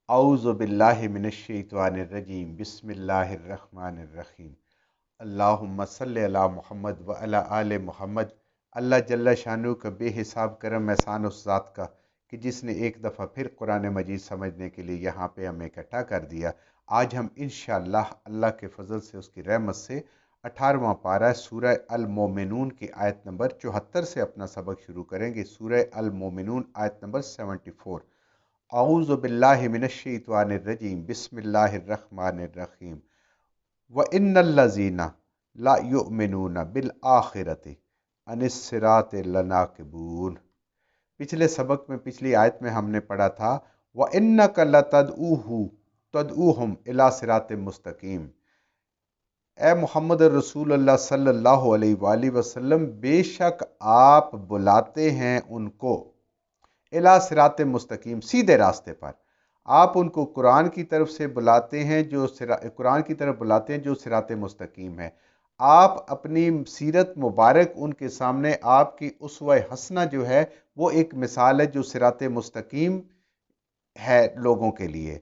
औज़ु बिल्लाहि मिनश्शैतानिर्रजीम बिस्मिल्लाहिर्रहमानिर्रहीम। अल्लाहुम्मा सल्लि अला मुहम्मद व अला आले मुहम्मद। अल्लाह जल्ला शानु का बेहिसाब करम एहसान उस ज़ात का कि जिसने एक दफ़ा फिर कुरान मजीद समझने के लिए यहाँ पे हमें इकट्ठा कर दिया। आज हम इंशाअल्लाह अल्लाह के फजल से, उसकी रहमत से 18वां पारा सूरह अल मोमिनून की आयत नंबर 74 से अपना सबक शुरू करेंगे। सूरह अल मोमिनून आयत नंबर 74। औज़ु बिल्लाहि मिनश्शैतानिर्रजीम बिस्मिल्लाहिर्रहमानिर्रहीम। व इन्नल्लज़ीना ला युमिनूना बिल आखिरति अनिस्सिराति लनाकिबून। पिछले सबक में, पिछली आयत में हमने पढ़ा था व इन्नका तदऊहुम इला सिरातिम मुस्तकीम। ए मोहम्मद रसूलुल्लाह सल्लल्लाहु अलैहि वसल्लम, बेशक आप बुलाते हैं उनको इला सिरात मुस्तकीम, सीधे रास्ते पर। आप उनको कुरान की तरफ से बुलाते हैं, कुरान की तरफ बुलाते हैं जो सिरात मुस्तकीम है। आप अपनी सीरत मुबारक उनके सामने, आपकी उसवा हसना जो है वो एक मिसाल है जो सिरात मुस्तकीम है लोगों के लिए।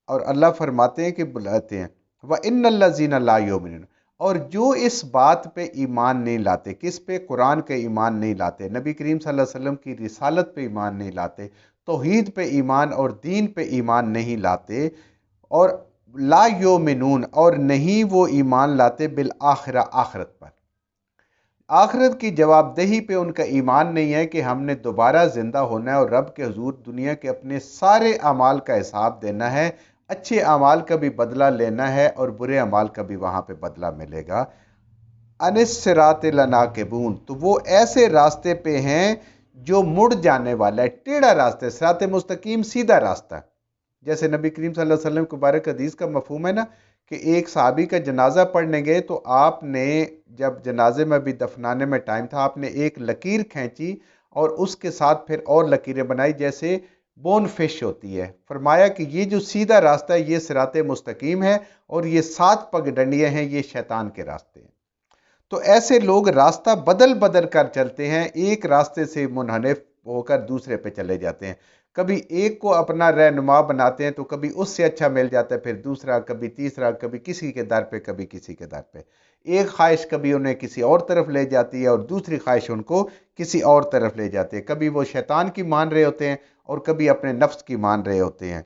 और अल्लाह फरमाते हैं कि बुलाते हैं व इन्नल्लज़ीना ला युमिनून, और जो इस बात पे ईमान नहीं लाते, किस पे? कुरान के ईमान नहीं लाते, नबी करीम सल्लल्लाहु अलैहि वसल्लम की रिसालत पे ईमान नहीं लाते, तौहीद पे ईमान और दीन पे ईमान नहीं लाते, और ला युमिनून, और नहीं वो ईमान लाते बिल आखिरा, आखिरत पर। आखिरत की जवाबदेही पे उनका ईमान नहीं है कि हमने दोबारा जिंदा होना है और रब के हुजूर दुनिया के अपने सारे अमाल का हिसाब देना है, अच्छे अमाल का भी बदला लेना है और बुरे अमाल का भी वहां पे बदला मिलेगा। अनिस्सिरात लनाकिबून, तो वो ऐसे रास्ते पे हैं जो मुड़ जाने वाला है, टेढ़ा रास्ता। सिरात मुस्तकीम सीधा रास्ता, जैसे नबी करीम सल्लल्लाहु अलैहि वसल्लम के मुबारक हदीस का मफहूम है ना कि एक सहाबी का जनाजा पढ़ने गए तो आपने, जब जनाजे में भी दफनाने में टाइम था, आपने एक लकीर खींची और उसके साथ फिर और लकीरें बनाई जैसे बोन फिश होती है। फरमाया कि ये जो सीधा रास्ता है ये सिरात मुस्तकीम है और ये 7 पगडंडियां हैं, ये शैतान के रास्ते हैं। तो ऐसे लोग रास्ता बदल बदल कर चलते हैं, एक रास्ते से मुनहरिफ होकर दूसरे पे चले जाते हैं। कभी एक को अपना रहनुमा बनाते हैं तो कभी उससे अच्छा मिल जाता है, फिर दूसरा, कभी तीसरा, कभी किसी के दर पे, कभी किसी के दर पे। एक ख्वाहिश कभी उन्हें किसी और तरफ ले जाती है और दूसरी ख्वाहिश उनको किसी और तरफ ले जाती है। कभी वो शैतान की मान रहे होते हैं और कभी अपने नफ्स की मान रहे होते हैं।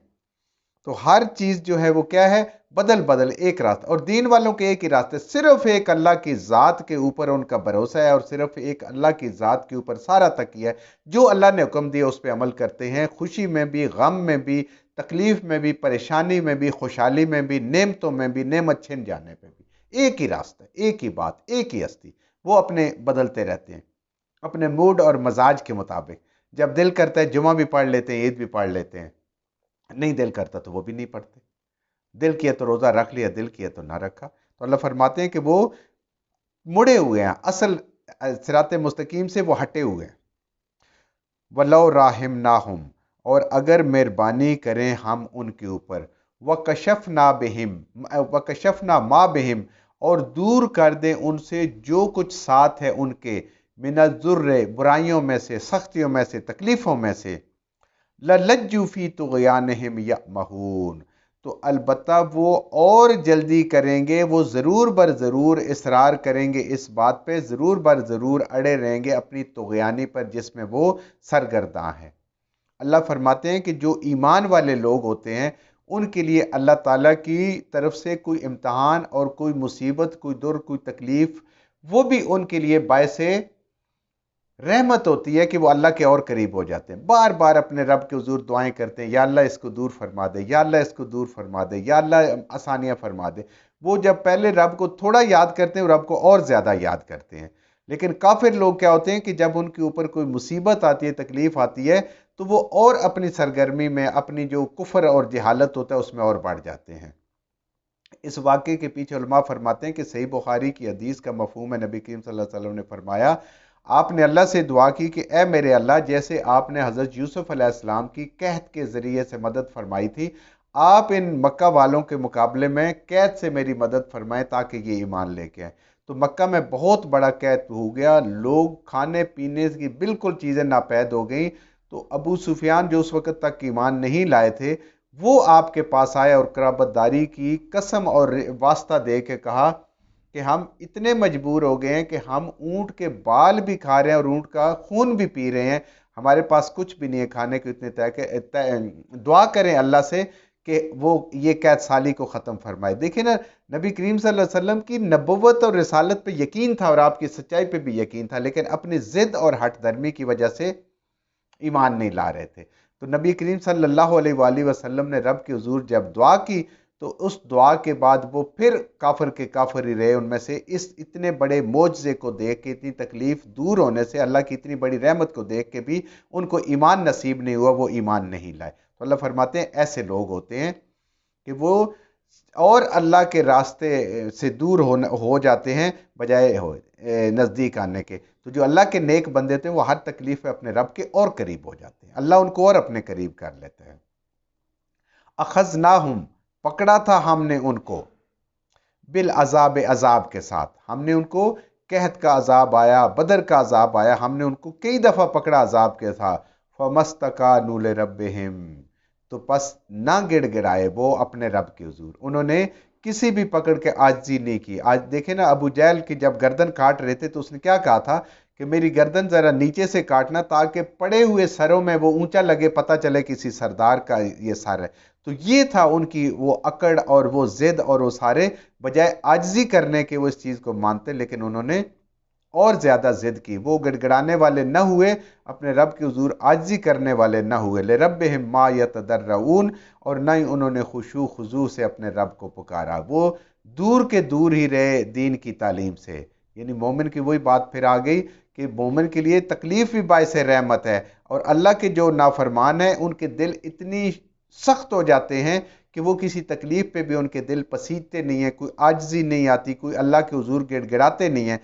तो हर चीज जो है वो क्या है? बदल बदल एक रास्ता। और दीन वालों के एक ही रास्ते, सिर्फ एक अल्लाह की ज़ात के ऊपर उनका भरोसा है और सिर्फ एक अल्लाह की ज़ात के ऊपर सारा तकिया है। जो अल्लाह ने हुक्म दिया उस पर अमल करते हैं, खुशी में भी, गम में भी, तकलीफ में भी, परेशानी में भी, खुशहाली में भी, नेमतों में भी, नेमत छिन जाने पर भी। एक ही रास्ता, एक ही बात, एक ही हस्ती। वो अपने बदलते रहते हैं अपने मूड और मजाज के मुताबिक। जब दिल करता है जुमा भी पढ़ लेते हैं, ईद भी पढ़ लेते हैं, नहीं दिल करता तो वो भी नहीं पढ़ते। दिल किया तो रोजा रख लिया, दिल किया तो ना रखा। तो अल्लाह फरमाते हैं कि वो मुड़े हुए हैं, असल सिराते मुस्तकीम से वो हटे हुए हैं। वलो राहिम ना हम, और अगर मेहरबानी करें हम उनके ऊपर, व कशफ ना मा बिहिम, और दूर कर दें उनसे जो कुछ साथ है उनके, मिनज़ुर्रे, बुराइयों में से, सख्तियों में से, तकलीफों में से, लज्जू फी तुग़यानिहिम यअमहून, तो अलबत्ता वो और जल्दी करेंगे, वो ज़रूर बर ज़रूर इसरार करेंगे इस बात पे, ज़रूर बर ज़रूर अड़े रहेंगे अपनी तुग़यानी पर जिसमें वो सरगर्दां हैं। अल्लाह फरमाते हैं कि जो ईमान वाले लोग होते हैं उनके लिए अल्लाह ताला की तरफ से कोई इम्तहान और कोई मुसीबत, कोई दुर, कोई तकलीफ, वो भी उनके लिए बायसे रहमत होती है कि वो अल्लाह के और करीब हो जाते हैं। बार बार अपने रब के हुजूर दुआएं करते हैं, या अल्लाह इसको दूर फरमा दे, या अल्लाह इसको दूर फरमा दे, या अल्लाह आसानियां फरमा दे। वो जब पहले रब को थोड़ा याद करते हैं, रब को और ज्यादा याद करते हैं। लेकिन काफिर लोग क्या होते हैं कि जब उनके ऊपर कोई मुसीबत आती है, तकलीफ आती है, तो वो और अपनी सरगर्मी में, अपनी जो कुफर और जहालत होता है उसमें और बढ़ जाते हैं। इस वाक़े के पीछे उलमा फरमाते हैं कि सही बुखारी की हदीस का मफहूम है, नबी करीम सल्लल्लाहु अलैहि वसल्लम ने फरमाया, आपने अल्लाह से दुआ की कि ए मेरे अल्लाह, जैसे आपने हज़रत यूसुफ अलैहिस्सलाम की कहत के ज़रिए से मदद फरमाई थी, आप इन मक्का वालों के मुकाबले में कैद से मेरी मदद फरमाएं ताकि ये ईमान लेके आए। तो मक्का में बहुत बड़ा कैद हो गया, लोग खाने पीने की बिल्कुल चीज़ें नापैद हो गई। तो अबू सुफियान जो उस वक़्त तक ईमान नहीं लाए थे, وہ آپ کے پاس آئے اور قرابت داری کی قسم اور واسطہ دے کے کہا کہ ہم اتنے مجبور ہو گئے ہیں کہ ہم اونٹ کے بال بھی کھا رہے ہیں اور اونٹ کا خون بھی پی رہے ہیں، ہمارے پاس کچھ بھی نہیں ہے کھانے کو، اتنے دعا کریں اللہ سے کہ وہ یہ قید سالی کو ختم فرمائے۔ دیکھیں نا، نبی کریم صلی اللہ علیہ وسلم کی نبوت اور رسالت پہ یقین تھا اور آپ کی سچائی پہ بھی یقین تھا، لیکن اپنی ضد اور ہٹ درمی کی وجہ سے ایمان نہیں لا رہے تھے۔ تو نبی کریم صلی اللہ علیہ وآلہ وسلم نے رب کے حضور جب دعا کی تو اس دعا کے بعد وہ پھر کافر کے کافر ہی رہے۔ ان میں سے اس اتنے بڑے معجزے کو دیکھ کے، اتنی تکلیف دور ہونے سے، اللہ کی اتنی بڑی رحمت کو دیکھ کے بھی ان کو ایمان نصیب نہیں ہوا، وہ ایمان نہیں لائے۔ تو اللہ فرماتے ہیں ایسے لوگ ہوتے ہیں کہ وہ اور اللہ کے راستے سے دور ہو جاتے ہیں بجائے نزدیک آنے کے۔ تو جو اللہ کے نیک بندے تھے وہ ہر تکلیف میں اپنے رب کے اور قریب ہو جاتے ہیں، اللہ ان کو اور اپنے قریب کر لیتے ہیں۔ اخذناہم، پکڑا تھا ہم نے ان کو، بالعذاب، عذاب کے ساتھ، ہم نے ان کو قحط کا عذاب آیا، بدر کا عذاب آیا، ہم نے ان کو کئی دفعہ پکڑا عذاب کے ساتھ، فمستکانوا لربہم، تو پس نہ گڑ گڑائے وہ اپنے رب کے حضور، انہوں نے کسی بھی پکڑ کے عاجزی نہیں کی۔ آج دیکھیں نا، ابو جہل کی جب گردن کاٹ رہے تھے تو اس نے کیا کہا تھا کہ میری گردن ذرا نیچے سے کاٹنا تاکہ پڑے ہوئے سروں میں وہ اونچا لگے، پتہ چلے کسی سردار کا یہ سر ہے۔ تو یہ تھا ان کی وہ اکڑ اور وہ ضد اور وہ سارے، بجائے عاجزی کرنے کے وہ اس چیز کو مانتے، لیکن انہوں نے اور زیادہ ضد کی۔ وہ گڑ گڑانے والے نہ ہوئے، اپنے رب کے حضور عاجزی کرنے والے نہ ہوئے، لربہم ما یتضرعون، اور نہ ہی انہوں نے خشوع خضوع سے اپنے رب کو پکارا، وہ دور کے دور ہی رہے دین کی تعلیم سے۔ یعنی مومن کی وہی بات پھر آ گئی کہ مومن کے لیے تکلیف بھی باعث رحمت ہے، اور اللہ کے جو نافرمان ہیں ان کے دل اتنی سخت ہو جاتے ہیں کہ وہ کسی تکلیف پہ بھی ان کے دل پسیجتے نہیں ہیں، کوئی عاجزی نہیں آتی، کوئی اللہ کے حضور گڑ گڑاتے نہیں ہیں۔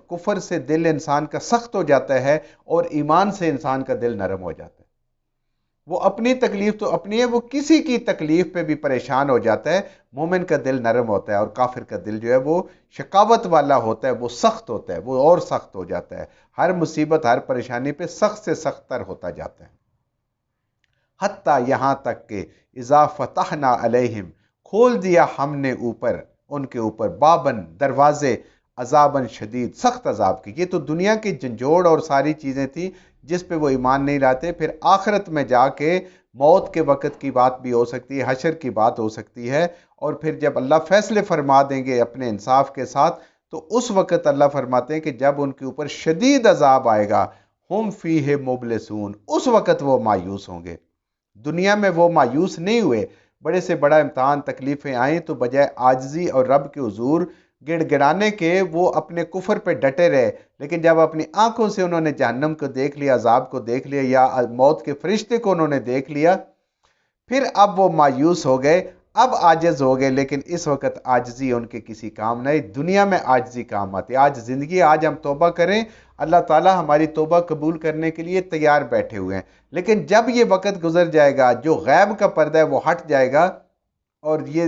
کفر سے دل انسان کا سخت ہو جاتا ہے اور ایمان سے انسان کا دل نرم ہو جاتا ہے۔ وہ اپنی تکلیف تو اپنی ہے، وہ کسی کی تکلیف پہ بھی پریشان ہو جاتا ہے۔ مومن کا دل نرم ہوتا ہے اور کافر کا دل جو ہے وہ شقاوت والا ہوتا ہے، وہ سخت ہوتا ہے، وہ اور سخت ہو جاتا ہے، ہر مصیبت ہر پریشانی پہ سخت سے سخت تر ہوتا جاتا ہے۔ حتیٰ یہاں تک کہ اذا فتحنا علیہم، کھول دیا ہم نے اوپر ان کے اوپر، بابن، دروازے، عذاباً شدید، سخت عذاب کی۔ یہ تو دنیا کی جھنجھوڑ اور ساری چیزیں تھیں جس پہ وہ ایمان نہیں لاتے، پھر آخرت میں جا کے موت کے وقت کی بات بھی ہو سکتی ہے، حشر کی بات ہو سکتی ہے، اور پھر جب اللہ فیصلے فرما دیں گے اپنے انصاف کے ساتھ تو اس وقت اللہ فرماتے ہیں کہ جب ان کے اوپر شدید عذاب آئے گا، ہم فیہ مبلسون، اس وقت وہ مایوس ہوں گے۔ دنیا میں وہ مایوس نہیں ہوئے، بڑے سے بڑا امتحان تکلیفیں آئیں تو بجائے عاجزی اور رب کے حضور گڑ گڑانے کے وہ اپنے کفر پہ ڈٹے رہے، لیکن جب اپنی آنکھوں سے انہوں نے جہنم کو دیکھ لیا، عذاب کو دیکھ لیا، یا موت کے فرشتے کو انہوں نے دیکھ لیا، پھر اب وہ مایوس ہو گئے، اب عاجز ہو گئے۔ لیکن اس وقت عاجزی ان کے کسی کام نہیں، دنیا میں عاجزی کام آتی۔ آج زندگی، آج ہم توبہ کریں، اللہ تعالیٰ ہماری توبہ قبول کرنے کے لیے تیار بیٹھے ہوئے ہیں، لیکن جب یہ وقت گزر جائے گا، جو غیب کا پردہ ہے وہ ہٹ جائے گا اور یہ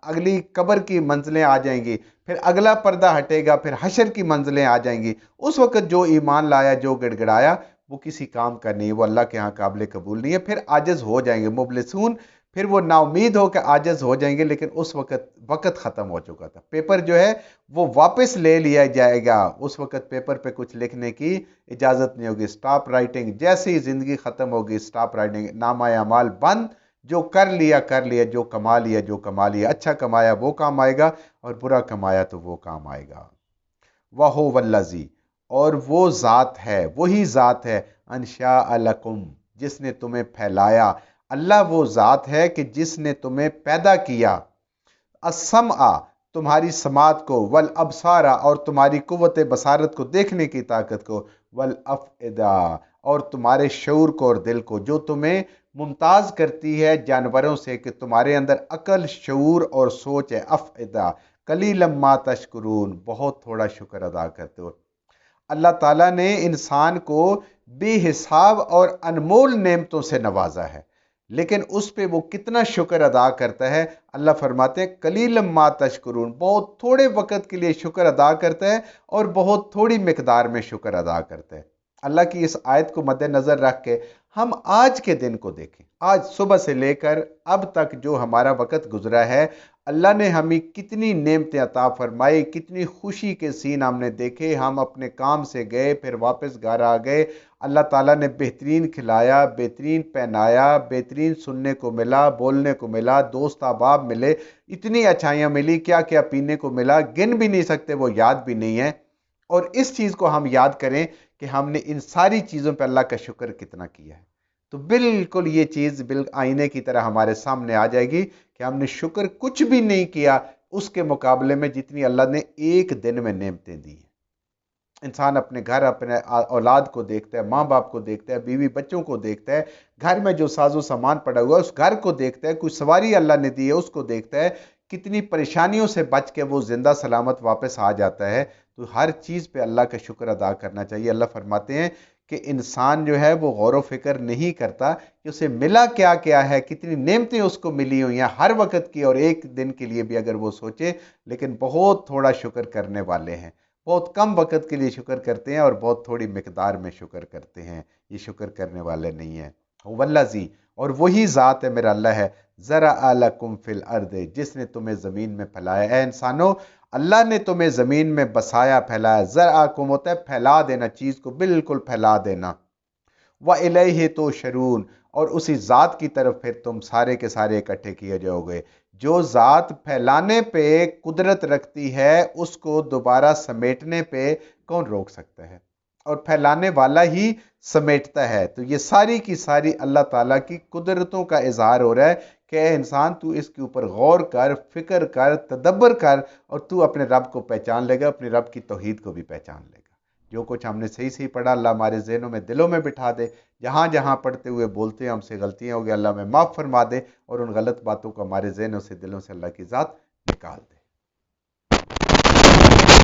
اگلی قبر کی منزلیں آ جائیں گی، پھر اگلا پردہ ہٹے گا، پھر حشر کی منزلیں آ جائیں گی، اس وقت جو ایمان لایا، جو گڑ گڑایا، وہ کسی کام کا نہیں، وہ اللہ کے ہاں قابل قبول نہیں ہے، پھر عاجز ہو جائیں گے مبلسون، پھر وہ نا امید ہو کہ عاجز ہو جائیں گے، لیکن اس وقت ختم ہو چکا تھا۔ پیپر جو ہے وہ واپس لے لیا جائے گا، اس وقت پیپر پہ کچھ لکھنے کی اجازت نہیں ہوگی، سٹاپ رائٹنگ، جیسے ہی زندگی ختم ہوگی سٹاپ رائٹنگ، نامہ اعمال بند، جو کر لیا، جو کما لیا، اچھا کمایا وہ کام آئے گا اور برا کمایا تو وہ کام آئے گا۔ وَهُوَ وَالَّذِي، اور وہ ذات ہے، وہی ذات ہے، انشاء لکم، جس نے تمہیں پھیلایا، اللہ وہ ذات ہے کہ جس نے تمہیں پیدا کیا، السمع، تمہاری سماعت کو، والابصار، اور تمہاری قوت بصارت کو، دیکھنے کی طاقت کو، والافئدہ، اور تمہارے شعور کو اور دل کو، جو تمہیں ممتاز کرتی ہے جانوروں سے کہ تمہارے اندر عقل، شعور اور سوچ ہے۔ افئدہ، قلیلا ما تشکرون، بہت تھوڑا شکر ادا کرتے ہو۔ اللہ تعالیٰ نے انسان کو بے حساب اور انمول نعمتوں سے نوازا ہے، لیکن اس پہ وہ کتنا شکر ادا کرتا ہے۔ اللہ فرماتے ہیں قلیلا ما تشکرون، بہت تھوڑے وقت کے لیے شکر ادا کرتا ہے اور بہت تھوڑی مقدار میں شکر ادا کرتا ہے۔ اللہ کی اس آیت کو مد نظر رکھ کے हम आज के दिन को देखें, आज सुबह से लेकर अब तक जो हमारा वक़्त गुजरा है, अल्लाह ने हमें कितनी नेमतें अता फरमाई, कितनी खुशी के सीन हमने देखे। हम अपने काम से गए, फिर वापस घर आ गए, अल्लाह ताला ने बेहतरीन खिलाया, बेहतरीन पहनाया, बेहतरीन सुनने को मिला, बोलने को मिला, दोस्त अहबाब मिले, इतनी अच्छाइयाँ मिली, क्या क्या पीने को मिला, गिन भी नहीं सकते, वो याद भी नहीं है। और इस चीज़ को हम याद करें कि हमने इन सारी चीज़ों पर अल्लाह का शुक्र कितना किया है, तो बिल्कुल ये चीज़ आईने की तरह हमारे सामने आ जाएगी कि हमने शुक्र कुछ भी नहीं किया उसके मुकाबले में जितनी अल्लाह ने एक दिन में नेमतें दी हैं। इंसान अपने घर, अपने औलाद को देखता है, माँ बाप को देखता है, बीवी बच्चों को देखता है, घर में जो साजो सामान पड़ा हुआ है उस घर को देखता है, कुछ सवारी अल्लाह ने दी है उसको देखता है, कितनी परेशानियों से बच के वो जिंदा सलामत वापस आ जाता है। तो हर चीज़ पे अल्लाह का शुक्र अदा करना चाहिए। अल्लाह फरमाते हैं कि इंसान जो है वो गौर व फिक्र नहीं करता कि उसे मिला क्या क्या है, कितनी नेमतें उसको मिली हुई हैं हर वक्त की, और एक दिन के लिए भी अगर वो सोचे, लेकिन बहुत थोड़ा शुक्र करने वाले हैं, बहुत कम वक़्त के लिए शुक्र करते हैं और बहुत थोड़ी मिकदार में शुक्र करते हैं। ये शुक्र करने वाले नहीं हैं। वल्लाजी, और वही ज़ात है मेरा अल्लाह है, ज़रा अलकुम फिल अर्द, जिसने तुम्हें ज़मीन में फैलाया। ए इंसानों, अल्लाह ने तुम्हें ज़मीन में बसाया, फैलाया। ज़रा कुम होता है फैला देना, चीज़ को बिल्कुल फैला देना। व इलैहि तो शरून, और उसी ज़ात की तरफ फिर तुम सारे के सारे इकट्ठे किए जाओगे। जो ज़ात फैलाने पे कुदरत रखती है उसको दोबारा समेटने पे कौन रोक सकता है, और फैलाने वाला ही समेटता है। तो ये सारी की सारी अल्लाह ताला की कुदरतों का इजहार हो रहा है कि ए इंसान, तू इसके ऊपर गौर कर, फिक्र कर, तदब्बर कर, और तू अपने रब को पहचान लेगा, अपने रब की तौहीद को भी पहचान लेगा। जो कुछ हमने सही सही पढ़ा अल्लाह हमारे ज़हनों में, दिलों में बिठा दे। जहाँ जहाँ पढ़ते हुए बोलते हैं हमसे गलतियाँ हो गई, अल्लाह में माफ़ फरमा दे, और उन गलत बातों को हमारे ज़हनों से, दिलों से अल्लाह की ज़ात निकाल दे।